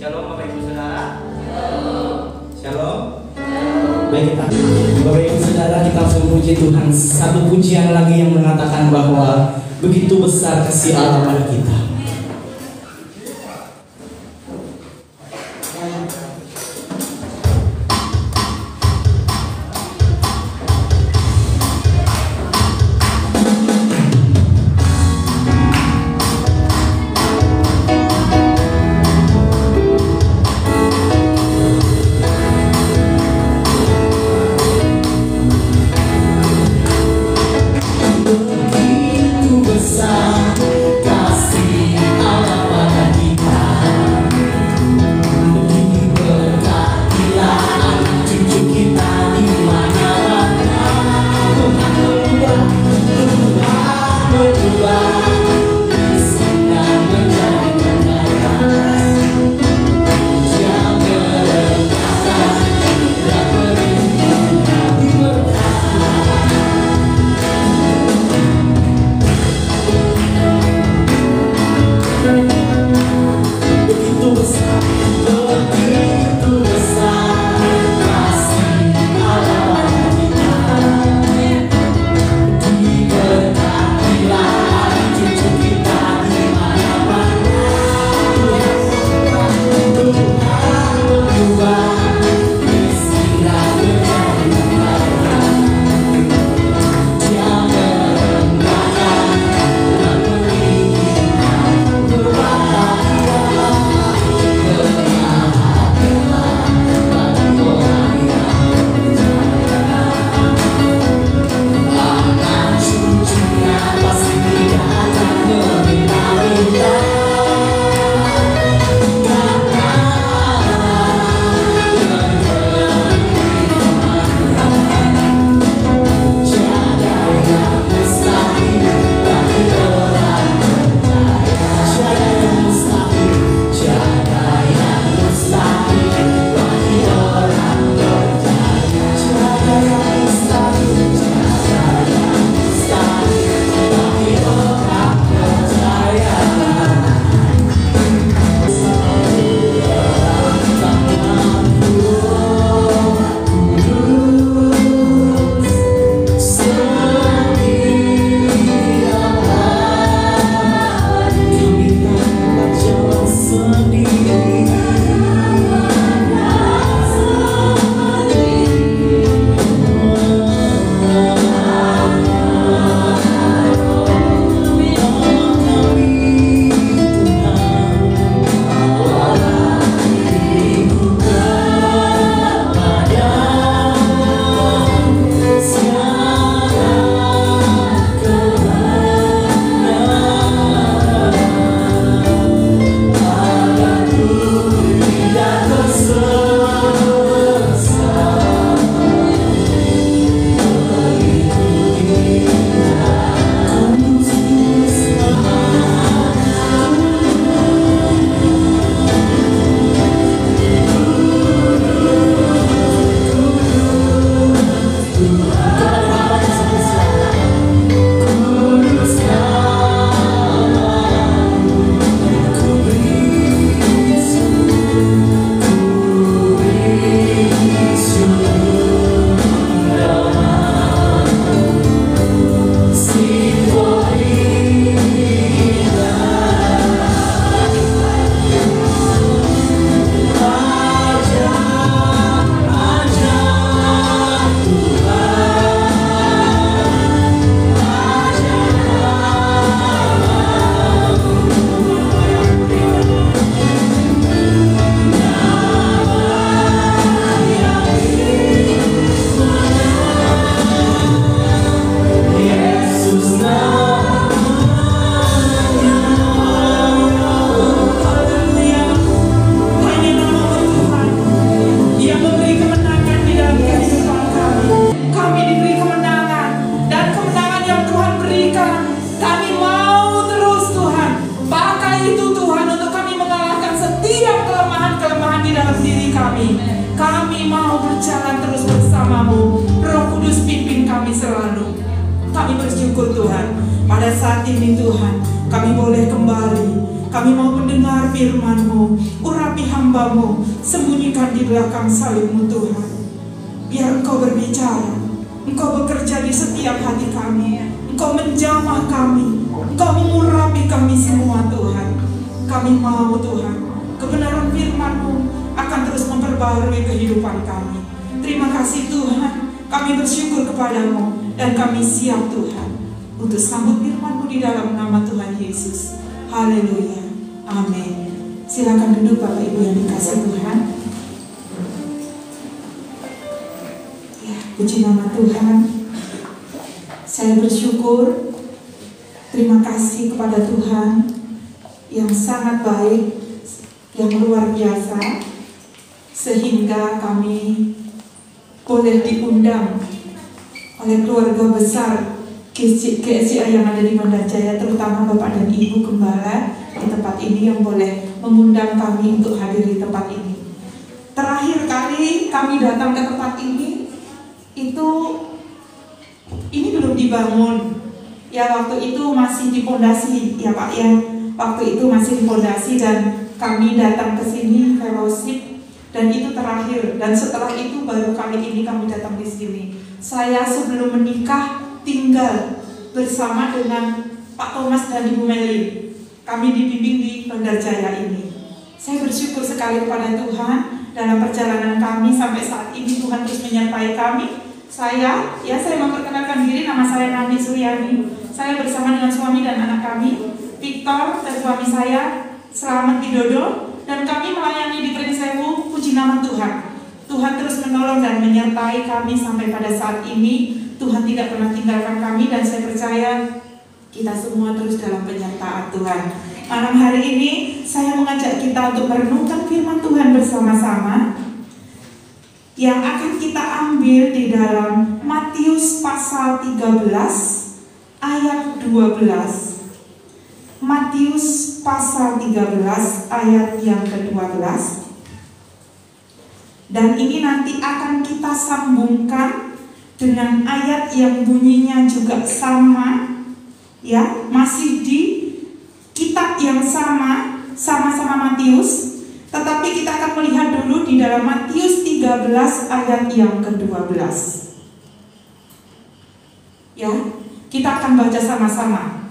Shalom Bapak Ibu Saudara. Shalom. Baik, kita Bapak Ibu Saudara, kita langsung puji Tuhan. Satu pujian lagi yang mengatakan bahwa begitu besar kasih Allah pada kita. Kami bersyukur Tuhan, pada saat ini Tuhan, kami boleh kembali Kami mau mendengar firman-Mu. Urapi hamba-Mu, sembunyikan di belakang salib-Mu Tuhan. Biar Engkau berbicara, Engkau bekerja di setiap hati kami, Engkau menjamah kami, Engkau mengurapi kami semua Tuhan. Kami mau Tuhan, kebenaran firman-Mu akan terus memperbarui kehidupan kami. Terima kasih Tuhan, kami bersyukur kepadamu dan kami siap Tuhan untuk sambut firman-Mu di dalam nama Tuhan Yesus. Haleluya, amin. Silakan duduk Bapak Ibu yang dikasihi Tuhan. Ya, puji nama Tuhan. Saya bersyukur, terima kasih kepada Tuhan yang sangat baik, yang luar biasa, sehingga kami boleh diundang oleh keluarga besar GSCA yang ada di Banda Jaya, terutama Bapak dan Ibu Gembala di tempat ini yang boleh mengundang kami untuk hadir di tempat ini. Terakhir kali kami datang ke tempat ini belum dibangun. Ya, waktu itu masih di pondasi, ya Pak ya. Waktu itu masih di pondasi dan kami datang ke sini fellowship dan itu terakhir. Dan setelah itu baru kali ini kami datang di sini. Saya sebelum menikah tinggal bersama dengan Pak Thomas dan Ibu Meli. Kami dibimbing di Banda Jaya ini. Saya bersyukur sekali kepada Tuhan dalam perjalanan kami sampai saat ini. Tuhan terus menyertai kami. Saya memperkenalkan diri, nama saya Nandi Suryani. Saya bersama dengan suami dan anak kami, Victor dan suami saya, Selamat Widodo, dan kami melayani di Prinsewu. Puji nama Tuhan. Tuhan terus menolong dan menyertai kami sampai pada saat ini. Tuhan tidak pernah tinggalkan kami dan saya percaya kita semua terus dalam penyertaan Tuhan. Malam hari ini saya mengajak kita untuk merenungkan firman Tuhan bersama-sama yang akan kita ambil di dalam Matius pasal 13 ayat 12. Matius pasal 13 ayat yang ke-12. Dan ini nanti akan kita sambungkan dengan ayat yang bunyinya juga sama, ya, masih di kitab yang sama-sama Matius. Tetapi kita akan melihat dulu di dalam Matius 13 ayat yang ke-12. Ya, kita akan baca sama-sama.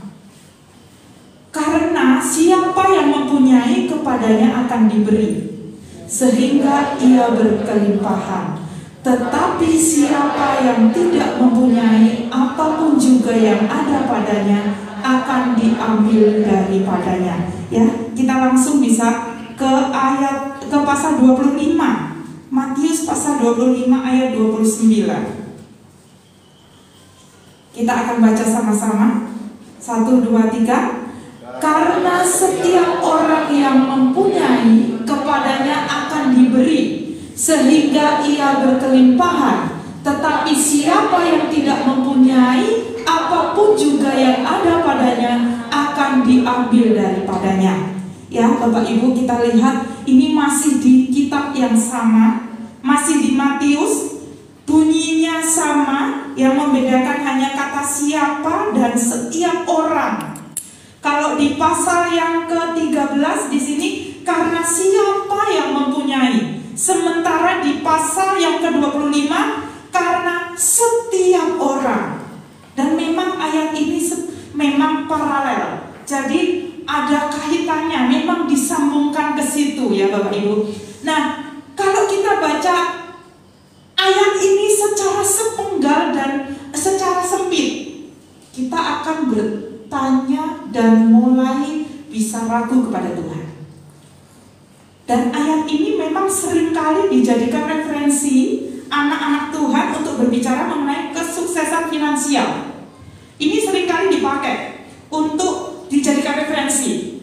Karena siapa yang mempunyai kepadanya akan diberi, sehingga ia berkelimpahan. Tetapi siapa yang tidak mempunyai, apapun juga yang ada padanya akan diambil daripadanya. Ya, kita langsung bisa ke pasal 25. Matius pasal 25 ayat 29. Kita akan baca sama-sama. 1, 2, 3. Karena setiap orang yang mempunyai, kepadanya akan diberi, sehingga ia berkelimpahan. Tetapi siapa yang tidak mempunyai, apapun juga yang ada padanya akan diambil daripadanya. Ya, Bapak Ibu, kita lihat ini masih di kitab yang sama, masih di Matius, bunyinya sama, yang membedakan hanya kata siapa dan setiap orang. Kalau di pasal yang ke-13 di sini karena siapa yang mempunyai, sementara di pasal yang ke-25 karena setiap orang. Dan memang ayat ini memang paralel. Jadi ada kaitannya, memang disambungkan ke situ ya Bapak Ibu. Nah, kalau kita baca ayat ini secara sepenggal dan secara sempit, kita akan bertanya dan mulai bisa ragu kepada Tuhan. Dan ayat ini memang seringkali dijadikan referensi anak-anak Tuhan untuk berbicara mengenai kesuksesan finansial. Ini seringkali dipakai untuk dijadikan referensi.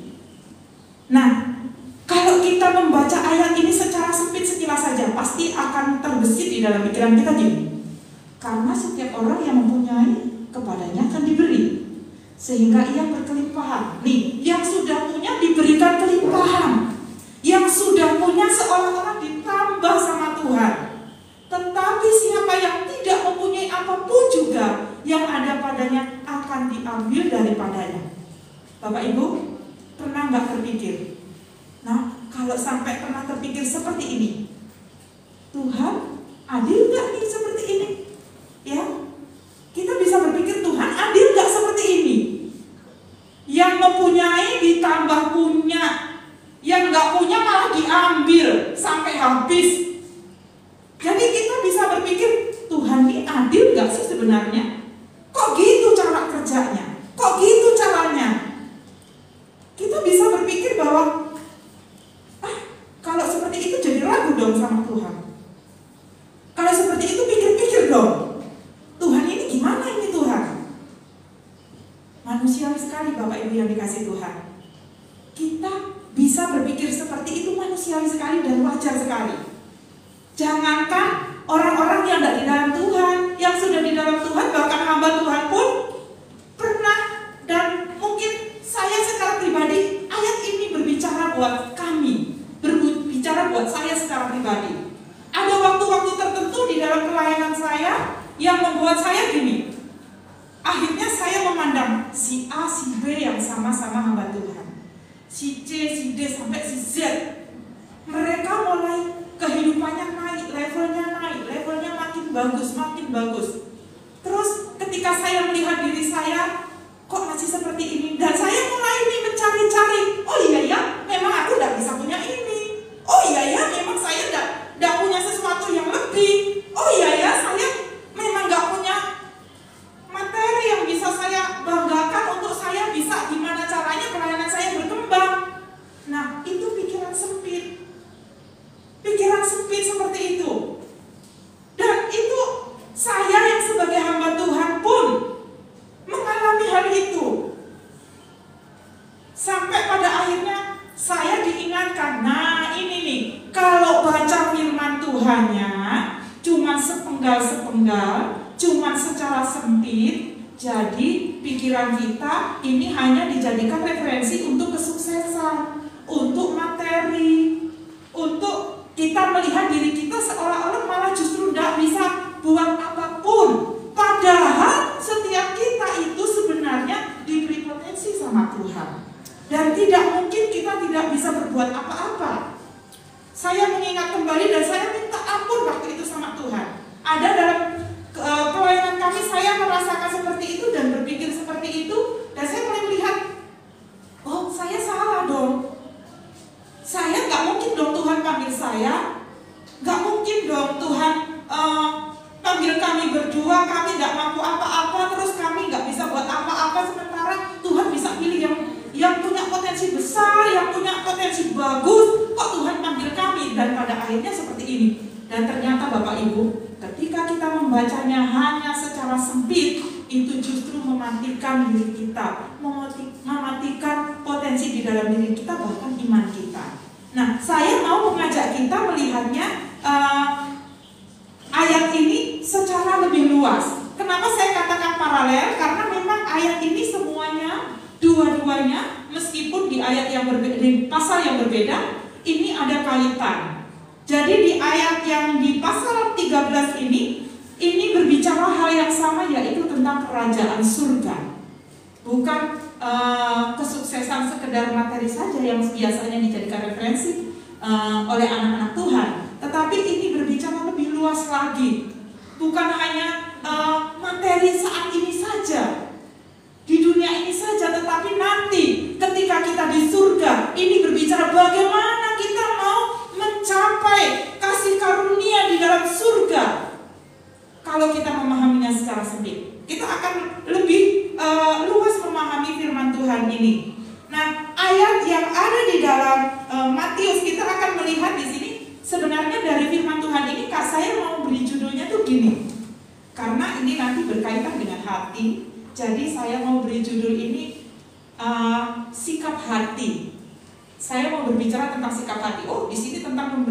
Nah, kalau kita membaca ayat ini secara sempit sekilas saja, pasti akan terbesit di dalam pikiran kita gini. Karena setiap orang yang mempunyai, kepadanya akan diberi, sehingga ia berkelimpahan. Nih, yang sudah punya diberikan kelimpahan, yang sudah punya seolah-olah ditambah sama Tuhan. Tetapi siapa yang tidak mempunyai apapun juga yang ada padanya akan diambil daripadanya. Bapak Ibu, Pernah nggak terpikir? Nah, kalau sampai pernah terpikir seperti ini, Tuhan adil nggak nih seperti ini? Ya, kita bisa berpikir Tuhan adil nggak seperti ini? Yang mempunyai ditambah punya, yang nggak punya malah diambil sampai habis. Jadi kita bisa berpikir Tuhan ini adil nggak sih sebenarnya? Kok gitu cara kerjanya? Kok gitu caranya? Kita bisa berpikir bahwa kalau seperti itu jadi ragu dong sama Tuhan. Kalau seperti itu pikir-pikir dong, Tuhan ini gimana ini Tuhan? Manusiawi sekali Bapak Ibu yang dikasih Tuhan. Kita bisa berpikir seperti itu manusiawi sekali dan wajar sekali. Jangankan orang-orang yang tidak di dalam Tuhan, yang sudah di dalam Tuhan, bahkan hamba Tuhan pun pernah, dan mungkin saya secara pribadi, ayat ini berbicara buat kami, berbicara buat saya secara pribadi. Ada waktu-waktu tertentu di dalam pelayanan saya yang membuat saya gini. Akhirnya saya memandang si A, si B yang sama-sama hamba Tuhan, si C, si D, sampai si Z. Mereka mulai kehidupannya naik, levelnya makin bagus. Terus ketika saya melihat diri saya, kok masih seperti ini? Dan saya mulai nih mencari-cari. Oh iya ya, memang aku tidak bisa punya ini. Oh iya ya, memang saya tidak punya sesuatu yang lebih. Oh iya ya, saya memang nggak punya materi yang bisa saya banggakan untuk saya bisa gimana caranya pelayanan saya berkembang. Nah, itu pikiran sempit. Pikiran sempit seperti itu. Dan itu saya yang sebagai hamba Tuhan pun mengalami hal itu. Sampai pada akhirnya saya diingatkan, nah ini nih, kalau baca firman Tuhannya cuma sepenggal-sepenggal, cuma secara sempit, jadi pikiran kita ini hanya dijadikan referensi untuk kesuksesan, untuk materi, untuk kita melihat diri kita seolah-olah malah justru tidak bisa buat apapun. Padahal setiap kita itu sebenarnya diberi potensi sama Tuhan. Dan tidak mungkin kita tidak bisa berbuat apa-apa. Saya mengingat kembali dan saya minta ampun waktu itu sama Tuhan. Ada dalam pelayanan kami saya merasakan seperti itu dan berpikir seperti itu. Dan saya mulai melihat, oh saya salah dong. Saya nggak mungkin dong Tuhan panggil saya. Nggak mungkin dong Tuhan panggil kami berdua, kami nggak mampu apa-apa, terus kami nggak bisa buat apa-apa, sementara Tuhan bisa pilih yang punya potensi besar, yang punya potensi bagus, kok Tuhan panggil kami? Dan pada akhirnya seperti ini. Dan ternyata Bapak Ibu, ketika kita membacanya hanya secara sempit, itu justru mematikan diri kita, mematikan potensi di dalam diri kita, bahkan iman kita. Nah, saya mau mengajak kita melihatnya ayat ini secara lebih luas. Kenapa saya katakan paralel? Karena memang ayat ini semuanya, dua-duanya, meskipun di ayat yang berbeda, di pasal yang berbeda, ini ada kaitan. Jadi di ayat yang di pasal 13 ini berbicara hal yang sama, yaitu tentang kerajaan surga. Bukan kesuksesan sekedar materi saja yang biasanya dijadikan referensi oleh anak-anak Tuhan, tetapi ini berbicara lebih luas lagi. Bukan hanya materi saat ini saja, di dunia ini saja, tetapi nanti ketika kita di surga, ini berbicara bagaimana kita mau mencapai kasih karunia di dalam surga. Kalau kita memahaminya secara sempit, kita akan lebih luas memahami firman Tuhan ini. Nah, ayat yang ada di dalam Matius, kita akan melihat di sini sebenarnya dari firman Tuhan ini, Kak, saya mau beri judulnya tuh gini. Karena ini nanti berkaitan dengan hati, jadi saya mau beri judul ini sikap hati. Saya mau berbicara tentang sikap hati. Oh, di sini tentang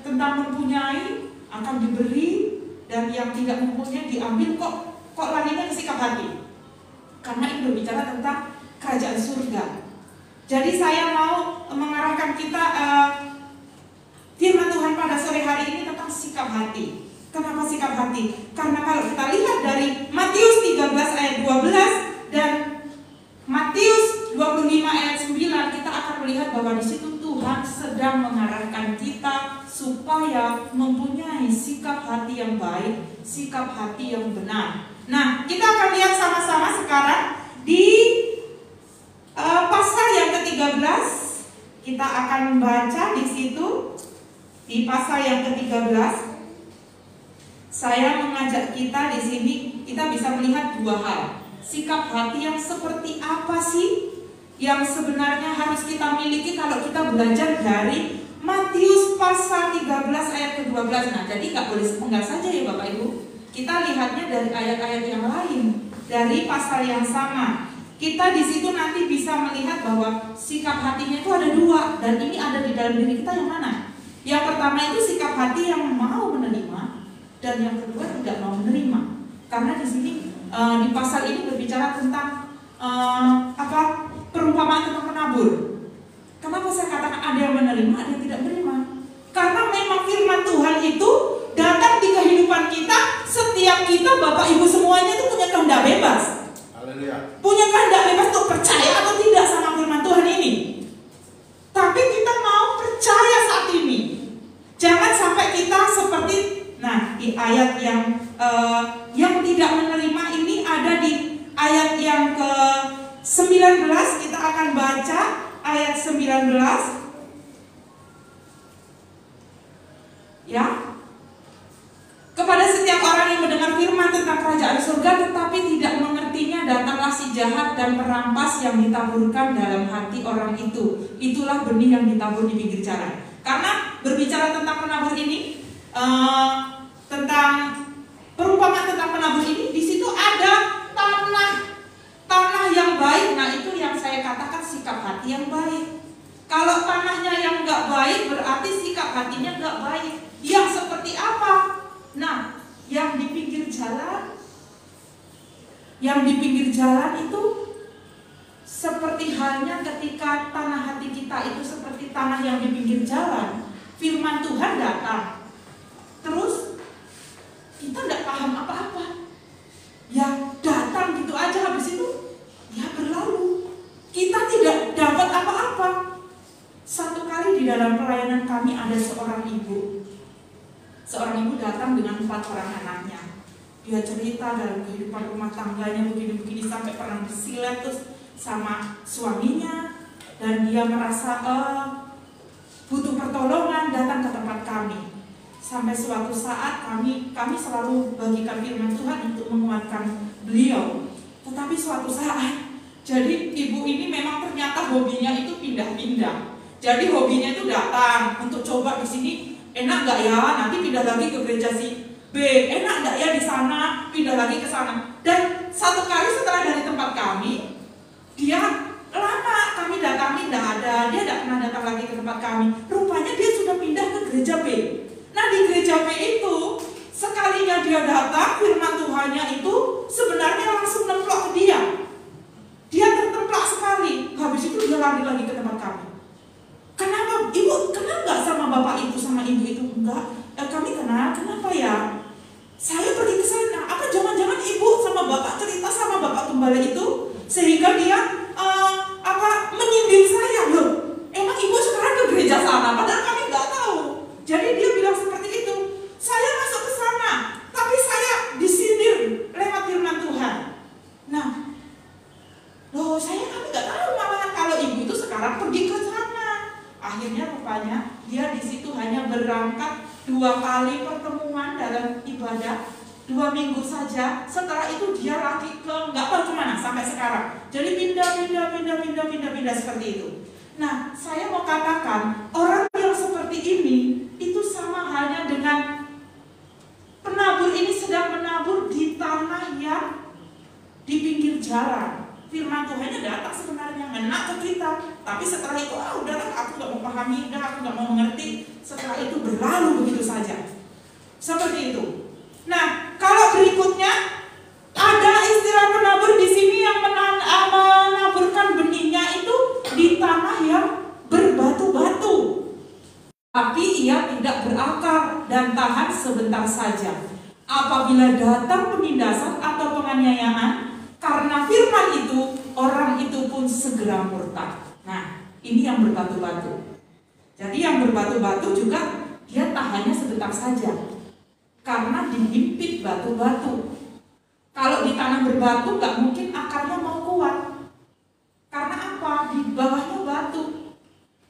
mempunyai akan diberi, dan yang tidak mempunyai diambil. Kok larinya ke sikap hati? Karena ini berbicara tentang kerajaan surga. Jadi saya mau mengarahkan kita firman Tuhan pada sore hari ini tentang sikap hati. Kenapa sikap hati? Karena kalau kita lihat dari Matius 13 ayat 12 dan Matius 25 ayat 9, Tuhan sedang mengarahkan kita supaya mempunyai sikap hati yang baik, sikap hati yang benar. Nah, kita akan lihat sama-sama sekarang di pasal yang ke-13. Kita akan baca di situ, di pasal yang ke-13. Saya mengajak kita di sini, kita bisa melihat dua hal. Sikap hati yang seperti apa sih yang sebenarnya harus kita miliki kalau kita belajar dari Matius pasal 13 ayat ke-12. Nah, jadi nggak boleh sepenggal saja ya Bapak Ibu. Kita lihatnya dari ayat-ayat yang lain, dari pasal yang sama. Kita di situ nanti bisa melihat bahwa sikap hatinya itu ada dua, dan ini ada di dalam diri kita yang mana? Yang pertama itu sikap hati yang mau menerima, dan yang kedua tidak mau menerima. Karena di sini di pasal ini berbicara tentang perumpamaan tentang penabur. Kenapa saya katakan ada yang menerima, ada yang tidak menerima? Karena memang firman Tuhan itu datang di kehidupan kita. Setiap kita, Bapak Ibu semuanya itu punya kehendak bebas. Haleluya. Punya kehendak bebas untuk percaya atau tidak sama firman Tuhan ini. Tapi kita mau percaya saat ini. Jangan sampai kita seperti, nah, di ayat yang tidak menerima ini ada di ayat yang ke-19. Kita akan baca ayat 19. Ya. Kepada setiap orang yang mendengar firman tentang kerajaan surga tetapi tidak mengertinya, datanglah si jahat dan perampas yang ditaburkan dalam hati orang itu. Itulah benih yang ditabur di pinggir jalan. Karena berbicara tentang penabur ini, tentang perumpamaan tentang penabur ini, di situ ada tanah yang baik. Nah, itu yang saya katakan sikap hati yang baik. Kalau tanahnya yang nggak baik, berarti sikap hatinya nggak baik. Yang seperti apa? Nah, yang di pinggir jalan, itu seperti halnya ketika tanah hati kita itu seperti tanah yang di pinggir jalan. Firman Tuhan datang, terus kita tidak paham apa-apa. Ya datang gitu aja, habis itu ya berlalu. Kita tidak dapat apa-apa. Satu kali di dalam pelayanan kami ada seorang ibu. Seorang ibu datang dengan 4 orang anaknya. Dia cerita dalam kehidupan rumah tangganya begini-begini, sampai pernah bersilat terus sama suaminya, dan dia merasa butuh pertolongan, datang ke tempat kami. Sampai suatu saat kami selalu bagikan firman Tuhan untuk menguatkan beliau. Tetapi suatu saat, jadi ibu ini memang ternyata hobinya itu pindah-pindah. Jadi hobinya itu datang untuk coba di sini, enak nggak ya, nanti pindah lagi ke gereja si B, enak nggak ya di sana, pindah lagi ke sana. Dan satu kali setelah dari tempat kami, dia lama kami datangi, tidak ada, dia tidak pernah datang lagi ke tempat kami. Rupanya dia sudah pindah ke gereja B. Nah, di gereja B itu sekalinya dia datang, firman Tuhannya itu sebenarnya langsung nemplok ke dia. Dia tertemplak sekali. Habis itu dia lari lagi ke tempat kami. Kenapa? Ibu kenal nggak sama bapak itu, sama ibu itu? Enggak. Kami kenal. Kenapa ya? Saya pergi ke sana. Apa jangan-jangan ibu sama bapak cerita sama bapak gembala itu sehingga dia menyindir saya? Loh, emang ibu sekarang ke gereja sana? Padahal kami nggak tahu. Jadi dia bilang seperti itu. Saya masuk ke sana, tapi saya disindir lewat firman Tuhan. Nah, loh, kami nggak tahu malahan kalau ibu itu sekarang pergi ke sana. Akhirnya rupanya dia di situ hanya berangkat 2 kali pertemuan dalam ibadah, 2 minggu saja. Setelah itu dia lagi ke nggak tahu kemana sampai sekarang. Jadi pindah seperti itu. Nah, saya mau katakan orang yang seperti ini itu sama halnya dengan penabur ini sedang menabur di tanah yang di pinggir jalan. Firman Tuhannya datang sebenarnya ngena ke kita, tapi setelah itu udahlah, aku nggak mau pahami, aku nggak mau mengerti. Setelah itu berlalu begitu saja, seperti itu. Nah, kalau berikutnya ada istilah penabur di sini yang menaburkan benihnya itu di tanah yang berbatu-batu, tapi ia tidak berakar dan tahan sebentar saja. Apabila datang penindasan atau penganiayaan karena firman itu, orang itu pun segera murtad. Nah, ini yang berbatu-batu. Jadi yang berbatu-batu juga dia tahannya sebentar saja, karena dihimpit batu-batu. Kalau di tanah berbatu nggak mungkin akarnya mau kuat. Karena apa? Di bawahnya batu.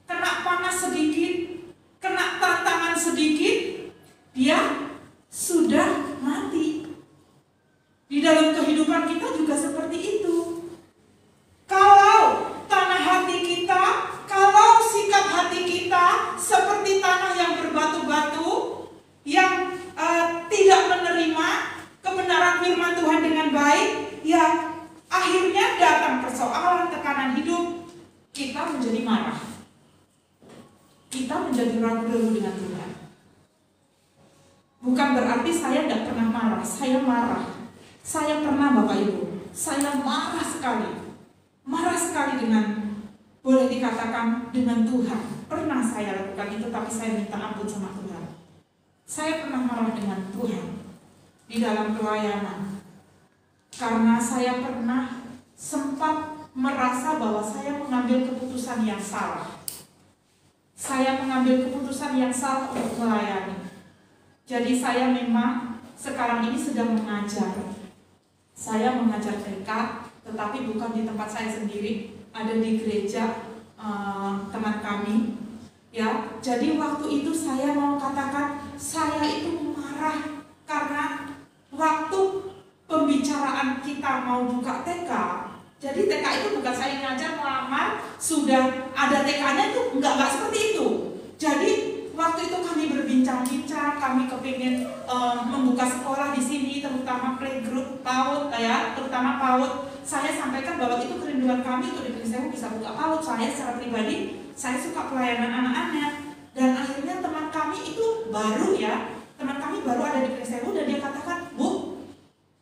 Kena panas sedikit, kena tantangan sedikit, dia sudah mati. Di dalam kehidupan kita juga seperti itu. Kalau tanah hati kita, kalau sikap hati kita seperti tanah yang berbatu-batu, yang tidak menerima kebenaran firman Tuhan dengan baik, ya akhirnya datang persoalan, tekanan hidup, kita menjadi marah. Kita menjadi ragu-ragu dengan Tuhan. Bukan berarti saya tidak pernah marah, saya marah. Saya pernah Bapak Ibu, saya marah sekali dengan, boleh dikatakan dengan Tuhan. Pernah saya lakukan itu, tapi saya minta ampun sama Tuhan. Saya pernah marah dengan Tuhan di dalam pelayanan, karena saya pernah sempat merasa bahwa saya mengambil keputusan yang salah. Saya mengambil keputusan yang salah untuk melayani. Jadi saya memang sekarang ini sedang mengajar. Saya mengajar TK, tetapi bukan di tempat saya sendiri, ada di gereja teman kami. Ya, jadi waktu itu saya mau katakan saya itu marah karena waktu pembicaraan kita mau buka TK. Jadi TK itu bukan saya ngajar melamar, sudah ada TK-nya, itu enggak seperti itu. Jadi waktu itu kami berbincang-bincang, kami kepingin membuka sekolah di sini, terutama playgroup PAUD, terutama PAUD. Saya sampaikan bahwa itu kerinduan kami untuk di Prisewu bisa buka PAUD. Saya secara pribadi, saya suka pelayanan anak-anak. Dan akhirnya teman kami itu teman kami baru ada di Prisewu, dan dia katakan, Bu,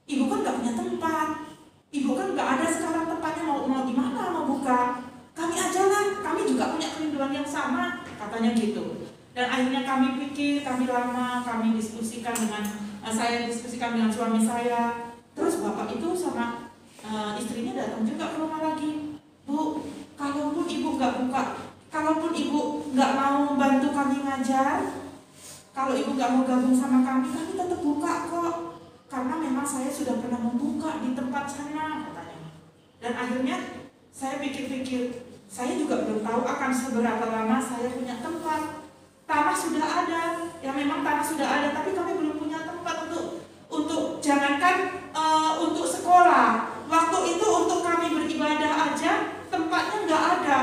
Ibu kan nggak punya tempat, Ibu kan nggak ada sekarang tempatnya, mau di mana mau buka? Kami aja lah, kami juga punya kerinduan yang sama, katanya gitu. Dan akhirnya kami pikir, kami diskusikan dengan saya diskusikan dengan suami saya. Terus bapak itu sama istrinya datang juga ke rumah lagi. Bu, kalaupun ibu nggak buka, kalaupun ibu nggak mau bantu kami ngajar, kalau ibu nggak mau gabung sama kami tetap buka kok. Karena memang saya sudah pernah membuka di tempat sana, katanya. Dan akhirnya saya pikir-pikir, saya juga belum tahu akan seberapa lama saya punya tempat. Tanah sudah ada, ya memang tanah sudah ada, tapi kami belum punya tempat untuk jangankan untuk sekolah. Waktu itu untuk kami beribadah aja tempatnya nggak ada,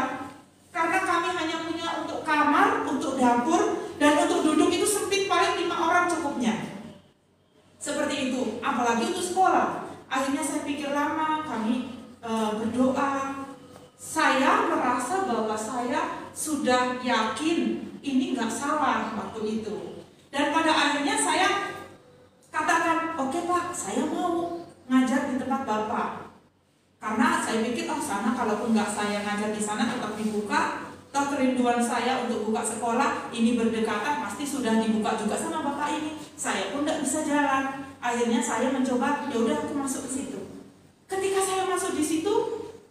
karena kami hanya punya untuk kamar, untuk dapur, dan untuk duduk itu sempit, paling 5 orang cukupnya. Seperti itu, apalagi untuk sekolah. Akhirnya saya pikir lama, kami berdoa. Saya merasa bahwa saya sudah yakin ini nggak salah waktu itu. Dan pada akhirnya saya katakan, oke Pak, saya mau ngajar di tempat Bapak. Karena saya pikir, sana kalaupun nggak saya ngajar di sana tetap dibuka. Toh kerinduan saya untuk buka sekolah ini berdekatan, pasti sudah dibuka juga sama Bapak ini. Saya pun nggak bisa jalan. Akhirnya saya mencoba, ya udah aku masuk ke situ. Ketika saya masuk di situ,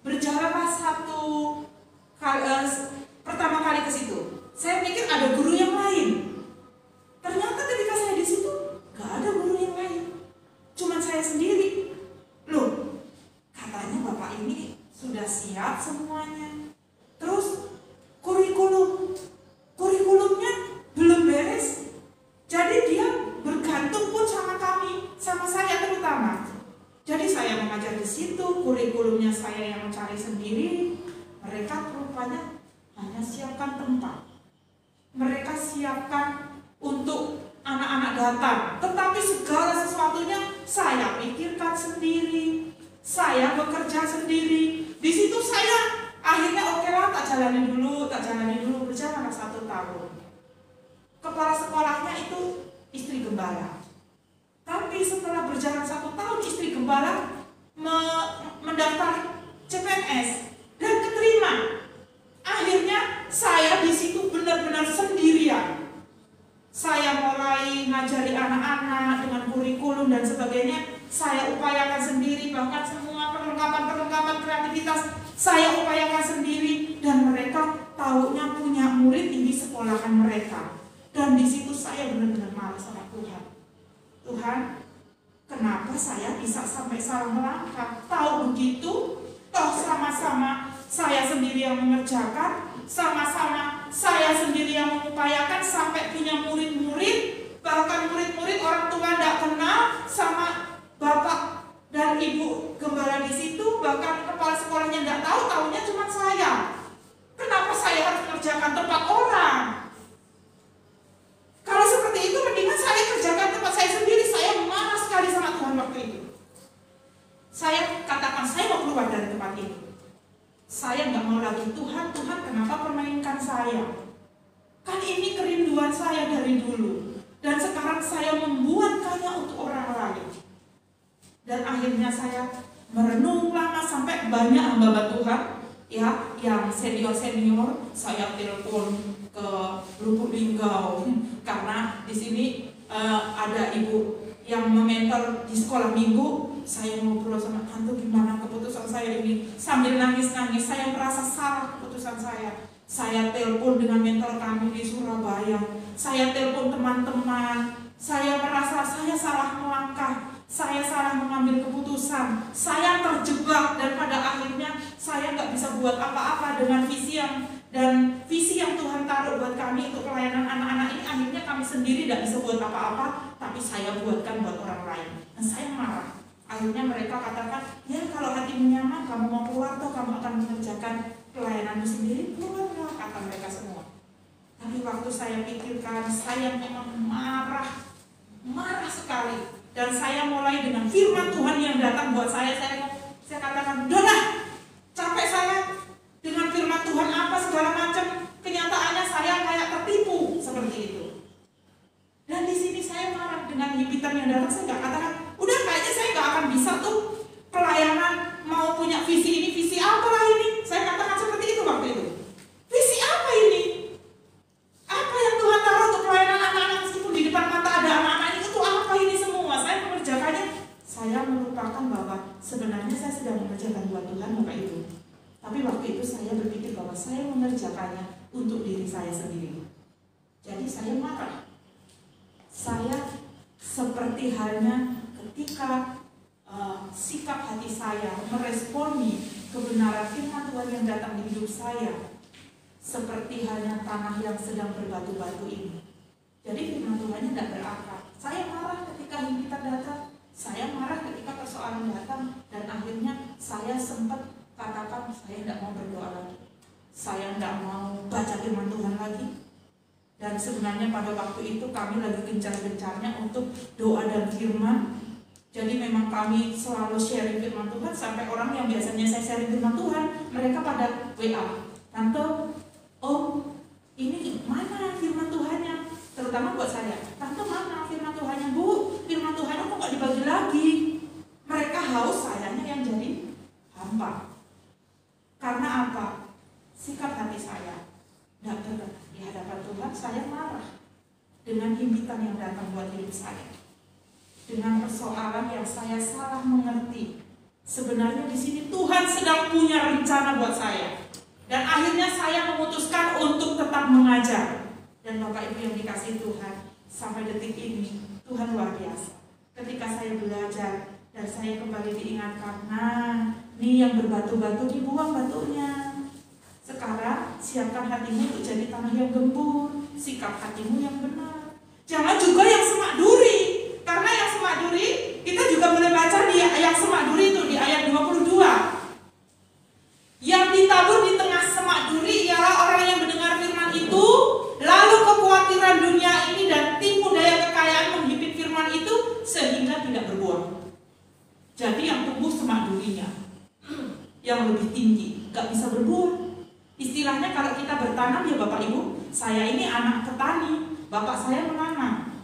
berjalanlah pertama kali ke situ. Saya pikir ada guru yang lain. Ternyata ketika saya di situ, nggak ada guru yang lain. Cuman saya sendiri. Loh, katanya Bapak ini sudah siap semuanya. Terus kurikulumnya belum beres. Jadi dia bergantung pun sama kami, sama saya terutama. Jadi saya mengajar di situ, kurikulumnya saya yang mencari sendiri. Mereka rupanya hanya siapkan tempat. Mereka siapkan untuk anak-anak datang, tetapi segala sesuatunya saya pikirkan sendiri, saya bekerja sendiri. Di situ saya akhirnya oke lah, tak jalani dulu, berjalanlah 1 tahun. Kepala sekolahnya itu istri gembala. Tapi setelah berjalan 1 tahun, istri gembala mendaftar CPNS dan keterima. Akhirnya saya di situ benar-benar sendirian. Saya mulai ngajari anak-anak dengan kurikulum dan sebagainya. Saya upayakan sendiri, bahkan semua perlengkapan kreativitas saya upayakan sendiri. Dan mereka taunya punya murid ini sekolah sekolahan mereka. Dan di situ saya benar-benar marah sama Tuhan. Tuhan, kenapa saya bisa sampai salah melangkah? Tahu begitu, toh sama-sama saya sendiri yang mengerjakan, sama-sama saya sendiri yang mengupayakan sampai punya murid-murid, bahkan murid-murid orang tua tidak kenal sama bapak dan ibu gembala di situ, bahkan kepala sekolahnya tidak tahu, tahunya cuma saya. Kenapa saya harus mengerjakan tempat orang? Kalau seperti itu mendingan saya kerjakan tempat saya sendiri. Saya marah sekali sama Tuhan waktu itu. Saya katakan saya mau keluar dari tempat ini. Saya nggak mau lagi. Tuhan, kenapa permainkan saya? Kan ini kerinduan saya dari dulu. Dan sekarang saya membuatkannya untuk orang lain. Dan akhirnya saya merenung lama sampai banyak hamba Tuhan ya, yang senior saya telepon ke Lubuk Linggau karena di sini ada ibu yang mementor di sekolah minggu. Saya ngobrol sama tante, gimana keputusan saya ini, sambil nangis-nangis. Saya merasa salah keputusan saya. Saya telepon dengan mentor kami di Surabaya. Saya telepon teman-teman. Saya merasa saya salah melangkah. Saya salah mengambil keputusan. Saya terjebak dan pada akhirnya saya nggak bisa buat apa-apa dengan visi yang Tuhan taruh buat kami untuk pelayanan anak-anak ini. Akhirnya kami sendiri tidak bisa buat apa-apa, tapi saya buatkan buat orang lain. Dan saya marah. Akhirnya mereka katakan, ya kalau hatimu nyaman, kamu mau keluar toh kamu akan mengerjakan pelayananmu sendiri, keluarlah, kata mereka semua. Tapi waktu saya pikirkan, saya memang marah sekali. Dan saya mulai dengan firman Tuhan yang datang buat saya katakan, udahlah, capek saya dengan firman Tuhan apa segala macam. Kenyataannya saya kayak tertipu seperti itu. Dan di sini saya marah dengan himpitan yang datang. Saya nggak katakan, udah kayaknya saya nggak akan bisa tuh pelayanan, mau punya visi ini, visi apalah ini. Saya katakan seperti itu waktu itu. Visi apa ini? Apa yang Tuhan taruh untuk pelayanan anak-anak meskipun di depan mata ada anak-anak ini, itu apa ini semua? Saya mengerjakannya. Saya melupakan bahwa sebenarnya saya sedang mengerjakan buat Tuhan waktu itu. Tapi waktu itu saya berpikir bahwa saya mengerjakannya untuk diri saya sendiri. Jadi saya marah. Saya seperti halnya ketika sikap hati saya meresponi kebenaran firman Tuhan yang datang di hidup saya, seperti halnya tanah yang sedang berbatu-batu ini. Jadi firman Tuhannya tidak berakar. Saya marah ketika himpitan datang, saya marah ketika persoalan datang, dan akhirnya saya sempat katakan saya tidak mau berdoa lagi, saya tidak mau baca firman Tuhan lagi. Dan sebenarnya pada waktu itu kami lagi gencar-gencarnya untuk doa dan firman. Jadi memang kami selalu sharing firman Tuhan, sampai orang yang biasanya saya sharing firman Tuhan, mereka pada WA, tante, oh ini mana firman Tuhannya? Terutama buat saya, tante mana firman Tuhannya? Bu, firman Tuhannya kok nggak dibagi lagi? Mereka haus, sayanya yang jadi hampa. Karena apa? Sikap hati saya tidak benar di hadapan Tuhan. Saya marah dengan himpitan yang datang buat hidup saya, dengan persoalan yang saya salah mengerti. Sebenarnya di sini Tuhan sedang punya rencana buat saya, dan akhirnya saya memutuskan untuk tetap mengajar. Dan Bapak Ibu yang dikasihi Tuhan, sampai detik ini Tuhan luar biasa. Ketika saya belajar dan saya kembali diingatkan, nah, ini yang berbatu-batu dibuang batunya. Sekarang siapkan hatimu untuk jadi tanah yang gembur, sikap hatimu yang benar. Jangan juga yang semak duri, karena yang semak duri kita juga boleh baca di ayat semak duri itu di ayat 22. Yang ditabur di tengah semak duri ialah orang yang mendengar firman itu, lalu kekhawatiran dunia ini dan tipu daya kekayaan menghimpit firman itu sehingga tidak berbuah. Jadi yang tumbuh semak durinya yang lebih tinggi, gak bisa berbuah. Istilahnya kalau kita bertanam ya Bapak Ibu, saya ini anak petani, bapak saya menanam.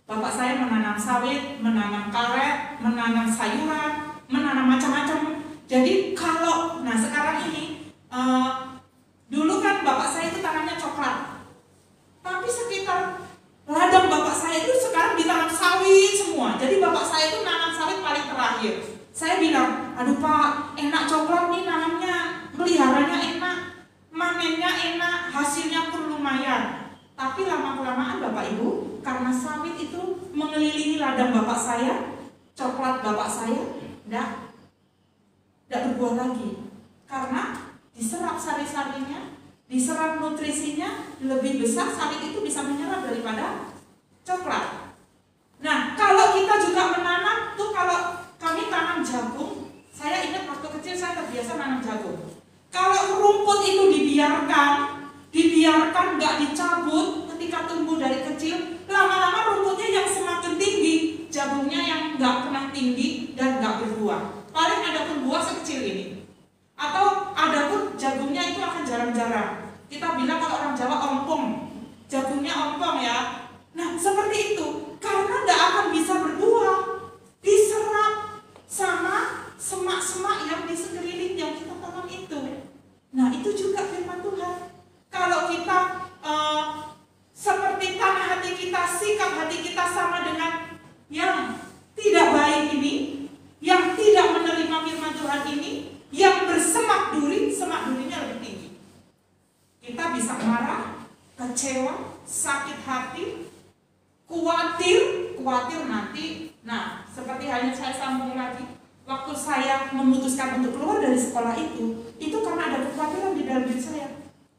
Bapak saya menanam sawit, menanam karet, menanam sayuran, menanam macam-macam. Jadi kalau, nah sekarang ini, dulu kan bapak saya itu tanamnya coklat. Tapi sekitar ladang bapak saya itu sekarang ditanam sawit semua. Jadi bapak saya itu nanam sawit paling terakhir. Saya bilang, aduh Pak, enak coklat nih nanamnya, meliharanya enak, manennya enak, hasilnya pun lumayan. lama-kelamaan Bapak Ibu, karena sawit itu mengelilingi ladang bapak saya, coklat bapak saya, tidak berbuah lagi. Karena diserap sari-sarinya, diserap nutrisinya lebih besar, sawit itu bisa menyerap daripada coklat. Nah, kalau kita juga menanam tuh, kalau kami tanam jagung, saya ingat waktu kecil saya terbiasa nanam jagung. Kalau rumput itu dibiarkan nggak dicabut ketika tumbuh dari kecil, lama-lama rumputnya yang semakin tinggi, jagungnya yang nggak pernah tinggi dan nggak berbuah. Paling ada pun buah sekecil ini, atau ada pun jagungnya itu akan jarang-jarang. Kita bilang kalau orang Jawa ompong, jagungnya ompong ya. Nah seperti itu, karena nggak akan bisa berbuah, diserap sama semak-semak yang di sekeliling yang kita tanam itu. Nah itu juga firman Tuhan. Kalau kita seperti tanah hati kita, sikap hati kita sama dengan yang tidak baik ini, yang tidak menerima firman Tuhan ini, yang bersemak duri, semak durinya lebih tinggi. Kita bisa marah, kecewa, sakit hati, khawatir nanti. Nah, seperti halnya saya sambung lagi, waktu saya memutuskan untuk keluar dari sekolah itu karena ada kekhawatiran di dalam diri saya.